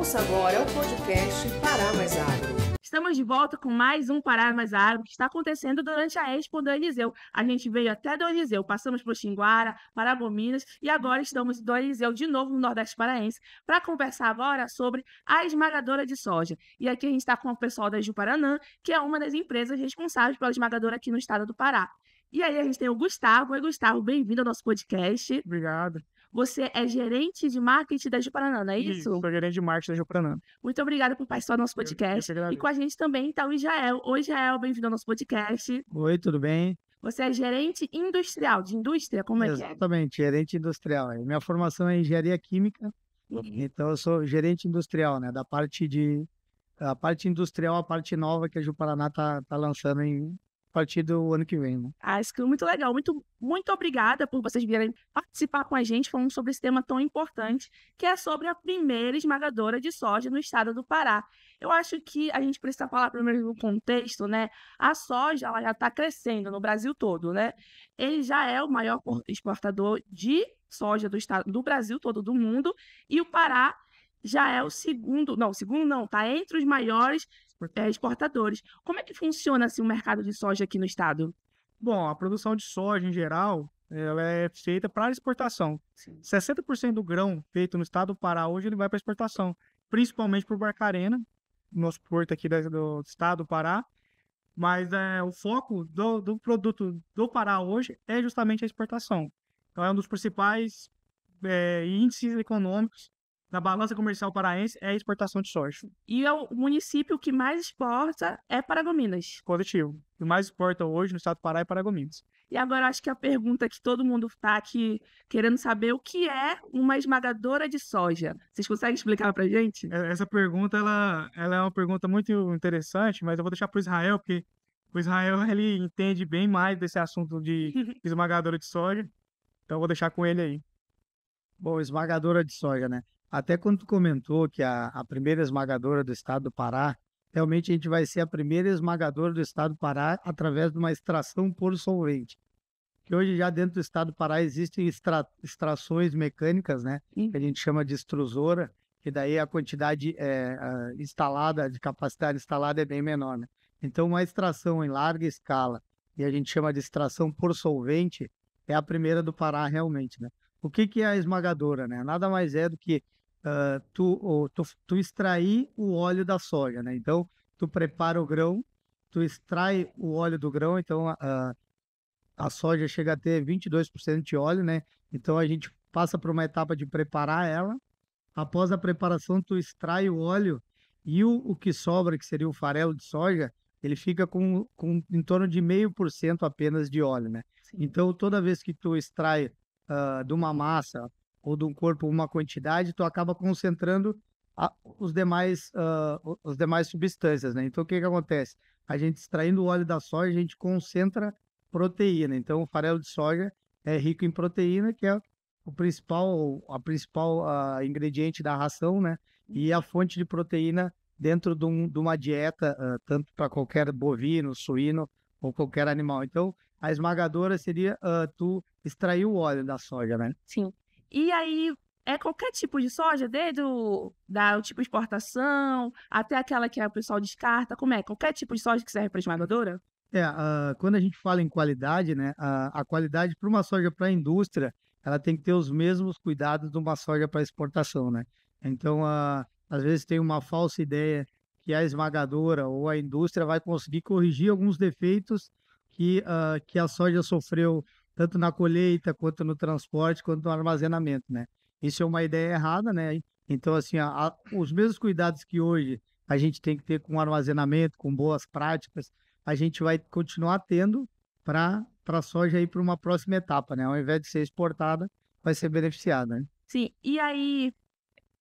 Ouça agora o podcast Pará Mais Agro. Estamos de volta com mais um Pará Mais Agro que está acontecendo durante a Expo do Eliseu. A gente veio até do Eliseu, passamos por Xinguara, Paragominas e agora estamos do Eliseu de novo no Nordeste Paraense para conversar agora sobre a esmagadora de soja. E aqui a gente está com o pessoal da Ju-Paranã, que é uma das empresas responsáveis pela esmagadora aqui no estado do Pará. E aí a gente tem o Gustavo. Oi, Gustavo, bem-vindo ao nosso podcast. Obrigado. Você é gerente de marketing da Ju-Paranã, não é isso? Sou gerente de marketing da Ju-Paranã. Muito obrigada por participar do nosso podcast. E com a gente também está o Israel. Oi, Israel, bem-vindo ao nosso podcast. Oi, tudo bem? Você é gerente industrial, de indústria, como é que é? Exatamente, gerente industrial. Minha formação é em engenharia química, então eu sou gerente industrial, né? A parte industrial, a parte nova que a Ju-Paraná tá lançando a partir do ano que vem, né? Isso que é muito legal. Muito obrigada por vocês virem participar com a gente falando sobre esse tema tão importante, que é sobre a primeira esmagadora de soja no estado do Pará. Eu acho que a gente precisa falar primeiro no contexto, né? A soja, ela já está crescendo no Brasil todo, né? Ele já é o maior exportador de soja do estado, do Brasil todo, do mundo, e o Pará já é o segundo não, está entre os maiores exportadores. Como é que funciona assim, o mercado de soja aqui no estado? Bom, a produção de soja, em geral, ela é feita para exportação. Sim. 60% do grão feito no estado do Pará hoje ele vai para exportação, principalmente para o Barcarena, nosso porto aqui do estado do Pará. Mas o foco do produto do Pará hoje é justamente a exportação. Então, é um dos principais índices econômicos na balança comercial paraense é a exportação de soja. E o município que mais exporta é Paragominas. Positivo. O que mais exporta hoje no estado do Pará é Paragominas. E agora acho que a pergunta que todo mundo está aqui querendo saber, o que é uma esmagadora de soja? Vocês conseguem explicar para a gente? Essa pergunta ela é uma pergunta muito interessante, mas eu vou deixar para o Israel, porque o Israel ele entende bem mais desse assunto de esmagadora de soja. Então eu vou deixar com ele aí. Bom, esmagadora de soja, né? Até quando tu comentou que a primeira esmagadora do estado do Pará, realmente a gente vai ser a primeira esmagadora do estado do Pará através de uma extração por solvente. Que hoje já dentro do estado do Pará existem extrações mecânicas, né? Que a gente chama de extrusora, que daí a quantidade instalada, de capacidade instalada é bem menor, né? Então uma extração em larga escala, e a gente chama de extração por solvente, é a primeira do Pará realmente, né? O que é a esmagadora, né? Nada mais é do que tu extrair o óleo da soja, né? Então, tu prepara o grão, tu extrai o óleo do grão, então a soja chega a ter 22% de óleo, né? Então, a gente passa por uma etapa de preparar ela. Após a preparação, tu extrai o óleo e o que sobra, que seria o farelo de soja, ele fica com em torno de 0,5% apenas de óleo, né? Sim. Então, toda vez que tu extrai de uma massa ou de um corpo uma quantidade, tu acaba concentrando os demais substâncias, né? Então, o que acontece? A gente extraindo o óleo da soja, a gente concentra proteína. Então, o farelo de soja é rico em proteína, que é a principal ingrediente da ração, né? E a fonte de proteína dentro de uma dieta, tanto para qualquer bovino, suíno ou qualquer animal. Então, a esmagadora seria tu extrair o óleo da soja, né? Sim. E aí, é qualquer tipo de soja, desde o tipo exportação até aquela que o pessoal descarta, como é? Qualquer tipo de soja que serve para esmagadora? Quando a gente fala em qualidade, né? A qualidade para uma soja para a indústria, ela tem que ter os mesmos cuidados de uma soja para exportação, né? Então, às vezes tem uma falsa ideia que a esmagadora ou a indústria vai conseguir corrigir alguns defeitos que a soja sofreu tanto na colheita, quanto no transporte, quanto no armazenamento, né? Isso é uma ideia errada, né? Então, assim, os mesmos cuidados que hoje a gente tem que ter com armazenamento, com boas práticas, a gente vai continuar tendo para a soja ir para uma próxima etapa, né? Ao invés de ser exportada, vai ser beneficiada, né? Sim, e aí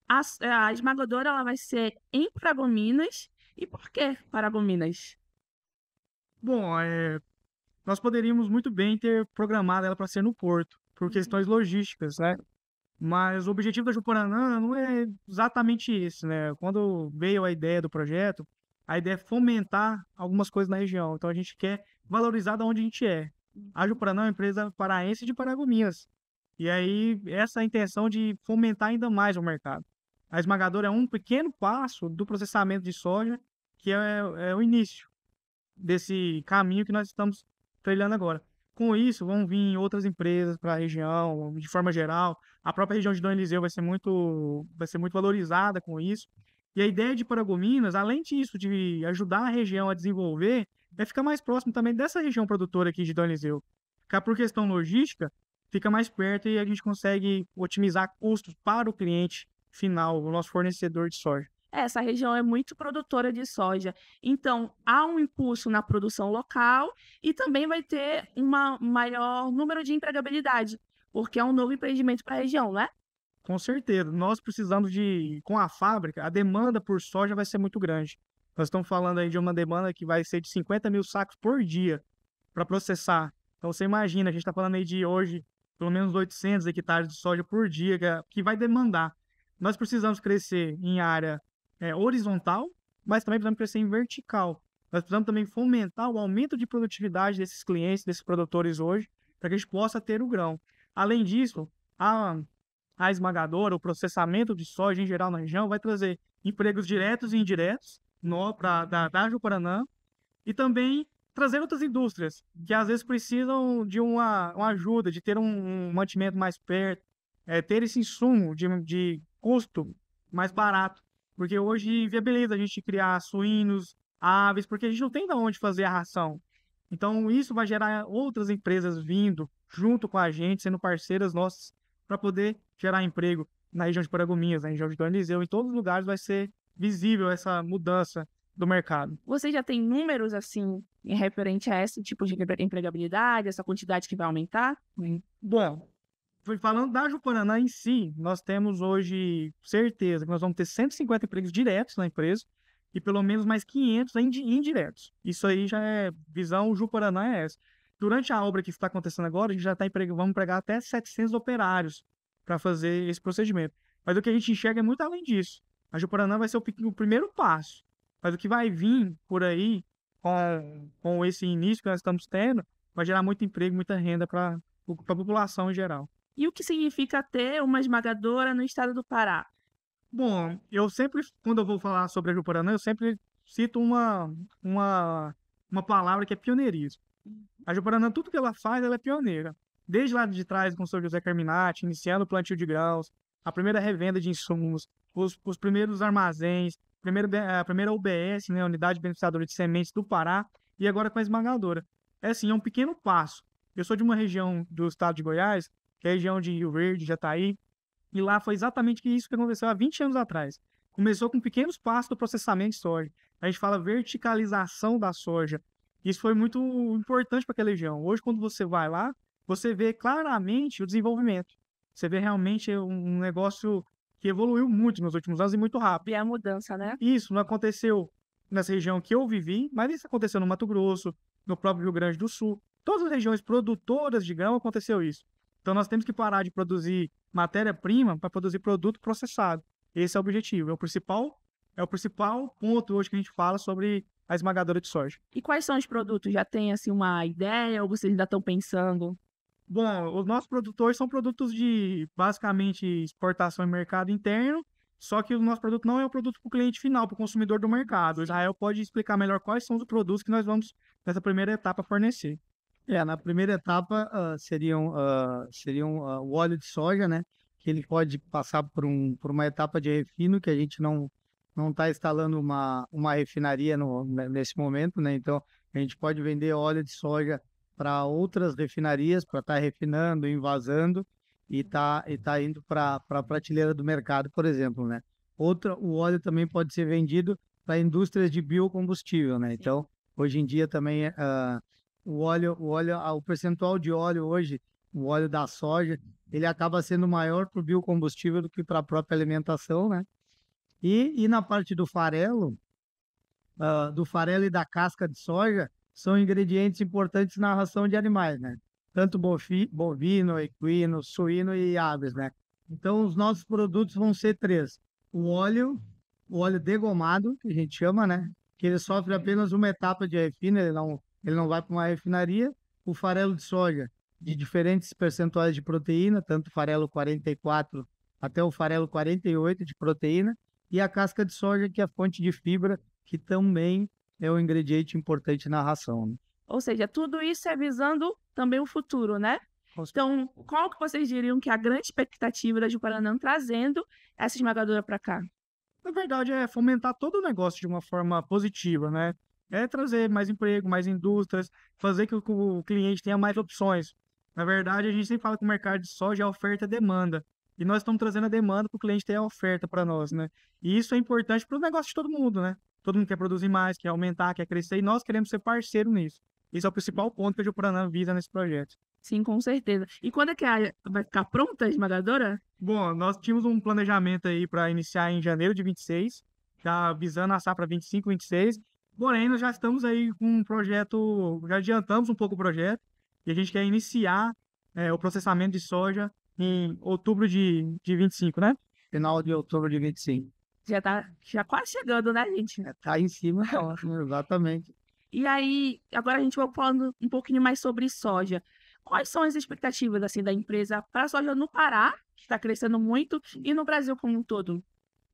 a esmagadora ela vai ser em Paragominas. E por que Paragominas? Bom, nós poderíamos muito bem ter programado ela para ser no porto, por questões logísticas, né? Mas o objetivo da Ju-Paranã não é exatamente isso, né? Quando veio a ideia do projeto, a ideia é fomentar algumas coisas na região. Então, a gente quer valorizar de onde a gente é. A Ju-Paranã é uma empresa paraense de Paragominas. E aí, essa é a intenção de fomentar ainda mais o mercado. A esmagadora é um pequeno passo do processamento de soja, que é o início desse caminho que nós estamos trilhando agora. Com isso, vão vir outras empresas para a região, de forma geral. A própria região de Dom Eliseu vai ser muito valorizada com isso. E a ideia de Paragominas, além disso, de ajudar a região a desenvolver, é ficar mais próximo também dessa região produtora aqui de Dom Eliseu. Ficar por questão logística, fica mais perto e a gente consegue otimizar custos para o cliente final, o nosso fornecedor de soja. Essa região é muito produtora de soja, então há um impulso na produção local e também vai ter um maior número de empregabilidade, porque é um novo empreendimento para a região, né? Com certeza. Nós precisamos com a fábrica, a demanda por soja vai ser muito grande. Nós estamos falando aí de uma demanda que vai ser de 50 mil sacos por dia para processar. Então você imagina, a gente está falando aí de hoje, pelo menos 800 hectares de soja por dia, que vai demandar. Nós precisamos crescer em área horizontal, mas também precisamos crescer em vertical. Nós precisamos também fomentar o aumento de produtividade desses clientes, desses produtores hoje, para que a gente possa ter o grão. Além disso, a esmagadora, o processamento de soja em geral na região vai trazer empregos diretos e indiretos da Ju-Paraná e também trazer outras indústrias que às vezes precisam de uma ajuda, de ter um mantimento mais perto, ter esse insumo de custo mais barato. Porque hoje viabiliza a gente criar suínos, aves, porque a gente não tem de onde fazer a ração. Então, isso vai gerar outras empresas vindo junto com a gente, sendo parceiras nossas, para poder gerar emprego na região de Paragominas, na região de Dom Eliseu. Em todos os lugares vai ser visível essa mudança do mercado. Você já tem números, assim, referente a esse tipo de empregabilidade, essa quantidade que vai aumentar? Bom, falando da Ju-Paraná em si, nós temos hoje certeza que nós vamos ter 150 empregos diretos na empresa e pelo menos mais 500 indiretos. Isso aí já é visão Ju-Paraná é essa. Durante a obra que está acontecendo agora, a gente já está vamos empregar até 700 operários para fazer esse procedimento. Mas o que a gente enxerga é muito além disso. A Ju-Paraná vai ser o primeiro passo. Mas o que vai vir por aí, com esse início que nós estamos tendo, vai gerar muito emprego, muita renda para a população em geral. E o que significa ter uma esmagadora no estado do Pará? Bom, eu sempre, quando eu vou falar sobre a Ju-Paraná, eu sempre cito uma palavra que é pioneirismo. A Ju-Paraná, tudo que ela faz, ela é pioneira. Desde lá de trás, com o Sr. José Carminati, iniciando o plantio de grãos, a primeira revenda de insumos, os primeiros armazéns, a primeira UBS, né, Unidade Beneficiadora de Sementes do Pará, e agora com a esmagadora. É assim, é um pequeno passo. Eu sou de uma região do estado de Goiás, que é a região de Rio Verde, Jataí, e lá foi exatamente isso que aconteceu há 20 anos atrás. Começou com pequenos passos do processamento de soja. A gente fala verticalização da soja. Isso foi muito importante para aquela região. Hoje, quando você vai lá, você vê claramente o desenvolvimento. Você vê realmente um negócio que evoluiu muito nos últimos anos e muito rápido. E a mudança, né? Isso não aconteceu nessa região que eu vivi, mas isso aconteceu no Mato Grosso, no próprio Rio Grande do Sul. Todas as regiões produtoras de grão aconteceu isso. Então, nós temos que parar de produzir matéria-prima para produzir produto processado. Esse é o objetivo. É o principal ponto hoje que a gente fala sobre a esmagadora de soja. E quais são os produtos? Já tem, assim, uma ideia ou vocês ainda estão pensando? Bom, os nossos produtores são produtos de, basicamente, exportação em mercado interno, só que o nosso produto não é o produto para o cliente final, para o consumidor do mercado. O Israel pode explicar melhor quais são os produtos que nós vamos, nessa primeira etapa, fornecer. Na primeira etapa seriam o óleo de soja, né? Que ele pode passar por uma etapa de refino, que a gente não está instalando uma refinaria nesse momento, né? Então, a gente pode vender óleo de soja para outras refinarias, para estar refinando, envasando e tá indo para a prateleira do mercado, por exemplo, né? O óleo também pode ser vendido para indústrias de biocombustível, né? Então, hoje em dia também o percentual de óleo hoje, o óleo da soja, ele acaba sendo maior para o biocombustível do que para a própria alimentação, né? E na parte do farelo e da casca de soja, são ingredientes importantes na ração de animais, né? Tanto bovino, equino, suíno e aves, né? Então, os nossos produtos vão ser 3. O óleo degomado, que a gente chama, né? Que ele sofre apenas uma etapa de refino, ele não vai para uma refinaria. O farelo de soja, de diferentes percentuais de proteína, tanto farelo 44 até o farelo 48 de proteína, e a casca de soja, que é a fonte de fibra, que também é um ingrediente importante na ração, né? Ou seja, tudo isso é visando também o futuro, né? Então, qual que vocês diriam que é a grande expectativa da Juparanã trazendo essa esmagadora para cá? Na verdade, é fomentar todo o negócio de uma forma positiva, né? É trazer mais emprego, mais indústrias, fazer que o cliente tenha mais opções. Na verdade, a gente sempre fala que o mercado de soja é oferta e demanda. E nós estamos trazendo a demanda para o cliente ter a oferta para nós, né? E isso é importante para o negócio de todo mundo, né? Todo mundo quer produzir mais, quer aumentar, quer crescer, e nós queremos ser parceiro nisso. Esse é o principal ponto que a Juparanã visa nesse projeto. Sim, com certeza. E quando é que vai ficar pronta a esmagadora? Bom, nós tínhamos um planejamento aí para iniciar em janeiro de 26, já visando a safra 25, 26. Porém, nós já estamos aí com um projeto, já adiantamos um pouco o projeto, e a gente quer iniciar o processamento de soja em outubro de 25, né? Final de outubro de 25. Já quase chegando, né, gente? Tá em cima, exatamente. E aí, agora a gente vai falando um pouquinho mais sobre soja. Quais são as expectativas assim da empresa para a soja no Pará, que está crescendo muito, e no Brasil como um todo?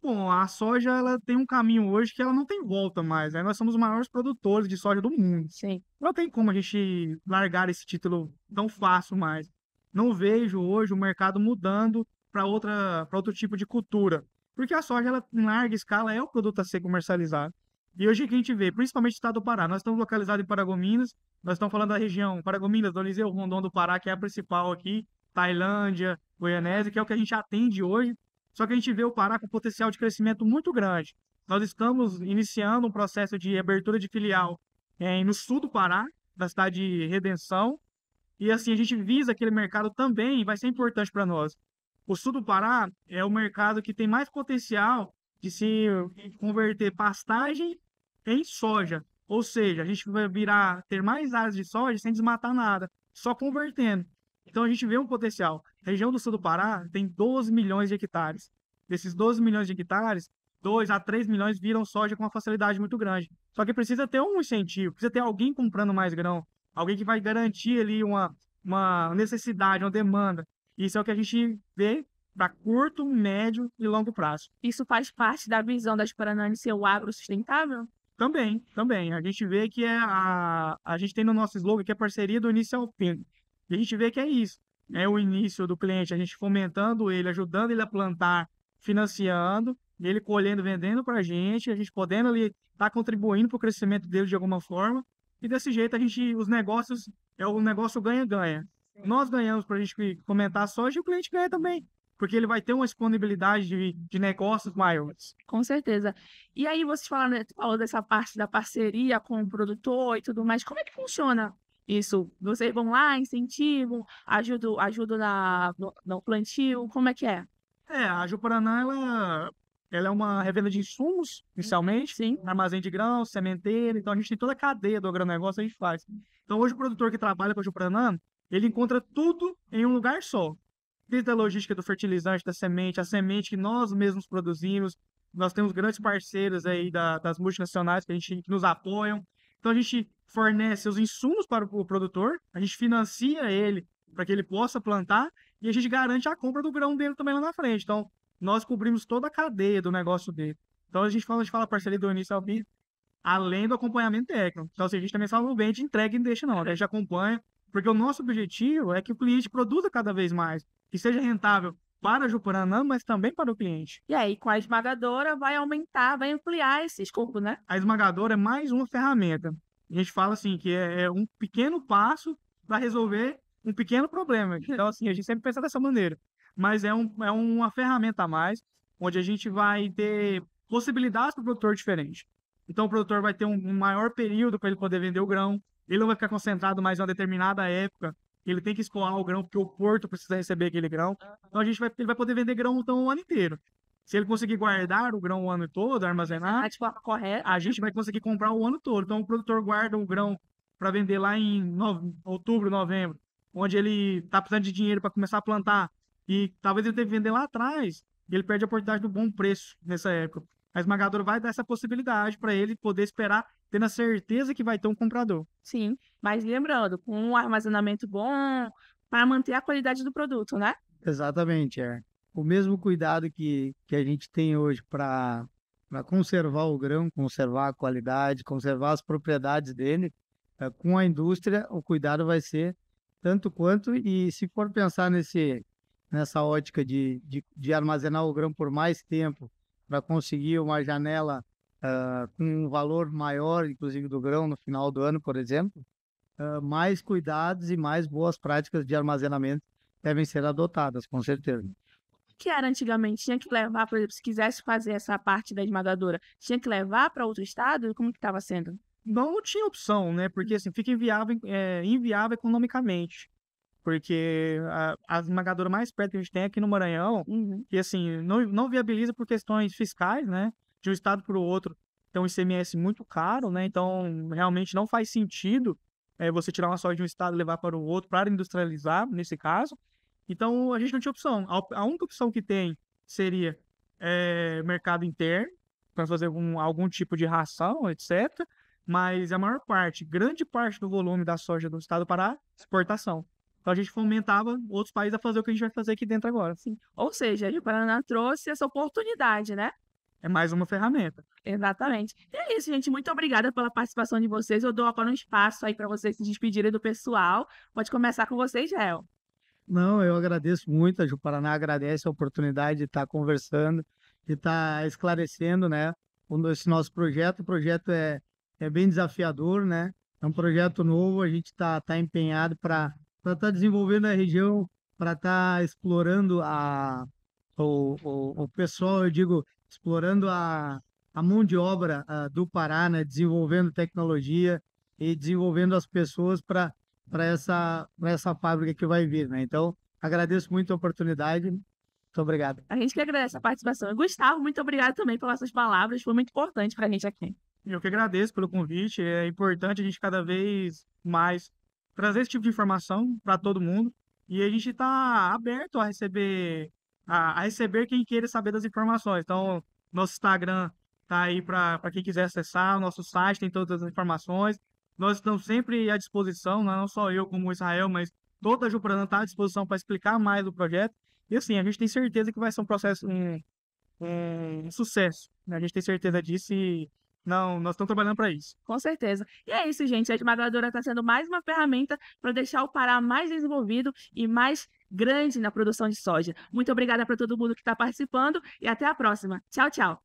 Bom, a soja ela tem um caminho hoje que ela não tem volta mais, né? Nós somos os maiores produtores de soja do mundo. Sim. Não tem como a gente largar esse título tão fácil mais. Não vejo hoje o mercado mudando para outro tipo de cultura. Porque a soja, ela, em larga escala, é o produto a ser comercializado. E hoje o que a gente vê, principalmente no estado do Pará, nós estamos localizados em Paragominas, nós estamos falando da região Paragominas, Doliseu, Rondon do Pará, que é a principal aqui, Tailândia, Goianésia, que é o que a gente atende hoje. Só que a gente vê o Pará com potencial de crescimento muito grande. Nós estamos iniciando um processo de abertura de filial no sul do Pará, da cidade de Redenção, e assim a gente visa aquele mercado também, vai ser importante para nós. O sul do Pará é o mercado que tem mais potencial de se converter pastagem em soja. Ou seja, a gente vai ter mais áreas de soja sem desmatar nada, só convertendo. Então a gente vê um potencial. A região do sul do Pará tem 12 milhões de hectares. Desses 12 milhões de hectares, 2 a 3 milhões viram soja com uma facilidade muito grande. Só que precisa ter um incentivo, precisa ter alguém comprando mais grão, alguém que vai garantir ali uma necessidade, uma demanda. Isso é o que a gente vê para curto, médio e longo prazo. Isso faz parte da visão da Juparanã de ser o agro sustentável? Também. A gente vê que a gente tem no nosso slogan que é parceria do início ao fim. E a gente vê que é isso. É o início do cliente, a gente fomentando ele, ajudando ele a plantar, financiando, e ele colhendo, vendendo para a gente podendo ali estar contribuindo para o crescimento dele de alguma forma. E desse jeito os negócios, é o negócio ganha-ganha. Nós ganhamos para a gente fomentar a soja e o cliente ganha também, porque ele vai ter uma disponibilidade de negócios maiores. Com certeza. E aí vocês falou dessa parte da parceria com o produtor e tudo mais. Como é que funciona isso? Vocês vão lá, incentivam, ajudam no plantio? Como é que é? A Juparanã, ela é uma revenda de insumos, inicialmente, Sim. armazém de grãos, sementeira, então a gente tem toda a cadeia do agronegócio, a gente faz. Então hoje o produtor que trabalha com a Juparanã, ele encontra tudo em um lugar só. Desde a logística do fertilizante, da semente, a semente que nós mesmos produzimos, nós temos grandes parceiros aí das multinacionais que nos apoiam. Então a gente fornece os insumos para o produtor, a gente financia ele para que ele possa plantar e a gente garante a compra do grão dele também lá na frente. Então nós cobrimos toda a cadeia do negócio dele. Então a gente fala parceria do início ao fim, além do acompanhamento técnico. Então assim, a gente também fala, não vende, entrega e não deixa não, a gente acompanha, porque o nosso objetivo é que o cliente produza cada vez mais, que seja rentável para a Juparanã, mas também para o cliente. E aí, com a esmagadora, vai aumentar, vai ampliar esse escopo, né? A esmagadora é mais uma ferramenta. A gente fala assim, que é um pequeno passo para resolver um pequeno problema. Então, assim, a gente sempre pensa dessa maneira. Mas é uma ferramenta a mais, onde a gente vai ter possibilidades para o produtor diferente. Então, o produtor vai ter um maior período para ele poder vender o grão. Ele não vai ficar concentrado mais em uma determinada época. Ele tem que escoar o grão, porque o porto precisa receber aquele grão. Então, ele vai poder vender grão então, o ano inteiro. Se ele conseguir guardar o grão o ano todo, armazenar, De forma correta. a gente vai conseguir comprar o ano todo. Então, o produtor guarda o grão para vender lá em outubro, novembro, onde ele está precisando de dinheiro para começar a plantar. E talvez ele tenha que vender lá atrás, e ele perde a oportunidade do bom preço nessa época. A esmagadora vai dar essa possibilidade para ele poder esperar, tendo a certeza que vai ter um comprador. Sim, mas lembrando, com um armazenamento bom, para manter a qualidade do produto, né? Exatamente, o mesmo cuidado que a gente tem hoje para conservar o grão, conservar a qualidade, conservar as propriedades dele, com a indústria, o cuidado vai ser tanto quanto, e se for pensar nessa ótica de armazenar o grão por mais tempo, para conseguir uma janela com um valor maior, inclusive do grão, no final do ano, por exemplo, mais cuidados e mais boas práticas de armazenamento devem ser adotadas, com certeza. Que era antigamente, tinha que levar, por exemplo, se quisesse fazer essa parte da esmagadora, tinha que levar para outro estado? Como que estava sendo? Não tinha opção, né? Porque assim, fica inviável economicamente. Porque a esmagadora mais perto que a gente tem é aqui no Maranhão, que assim, não viabiliza por questões fiscais, né? De um estado para o outro, tem um ICMS muito caro, né? Então, realmente não faz sentido você tirar uma soja de um estado e levar para o outro para industrializar, nesse caso. Então, a gente não tinha opção. A única opção que tem seria mercado interno, para fazer algum tipo de ração, etc. Mas a maior parte, grande parte do volume da soja do estado do Pará, exportação. Então, a gente fomentava outros países a fazer o que a gente vai fazer aqui dentro agora. Sim. Ou seja, o Paraná trouxe essa oportunidade, né? É mais uma ferramenta. Exatamente. E é isso, gente. Muito obrigada pela participação de vocês. Eu dou agora um espaço aí para vocês se despedirem do pessoal. Pode começar com vocês, Jael. Não, eu agradeço muito, a Ju-Paraná agradece a oportunidade de estar conversando, de estar esclarecendo, né, esse nosso projeto. O projeto é bem desafiador, né, é um projeto novo, a gente está empenhado para estar desenvolvendo a região, para estar explorando o pessoal, eu digo, explorando a mão de obra do Pará, né, desenvolvendo tecnologia e desenvolvendo as pessoas para essa fábrica que vai vir, né? Então, agradeço muito a oportunidade. Muito obrigado. A gente que agradece a participação. E Gustavo, muito obrigado também pelas suas palavras. Foi muito importante para a gente aqui. Eu que agradeço pelo convite. É importante a gente cada vez mais trazer esse tipo de informação para todo mundo. E a gente está aberto a receber quem queira saber das informações. Então, nosso Instagram está aí para quem quiser acessar. O nosso site tem todas as informações. Nós estamos sempre à disposição, não só eu como o Israel, mas toda a Ju-Paraná está à disposição para explicar mais do projeto. E assim, a gente tem certeza que vai ser um processo, um sucesso, né? A gente tem certeza disso e nós estamos trabalhando para isso. Com certeza. E é isso, gente. A esmagadora está sendo mais uma ferramenta para deixar o Pará mais desenvolvido e mais grande na produção de soja. Muito obrigada para todo mundo que está participando e até a próxima. Tchau, tchau.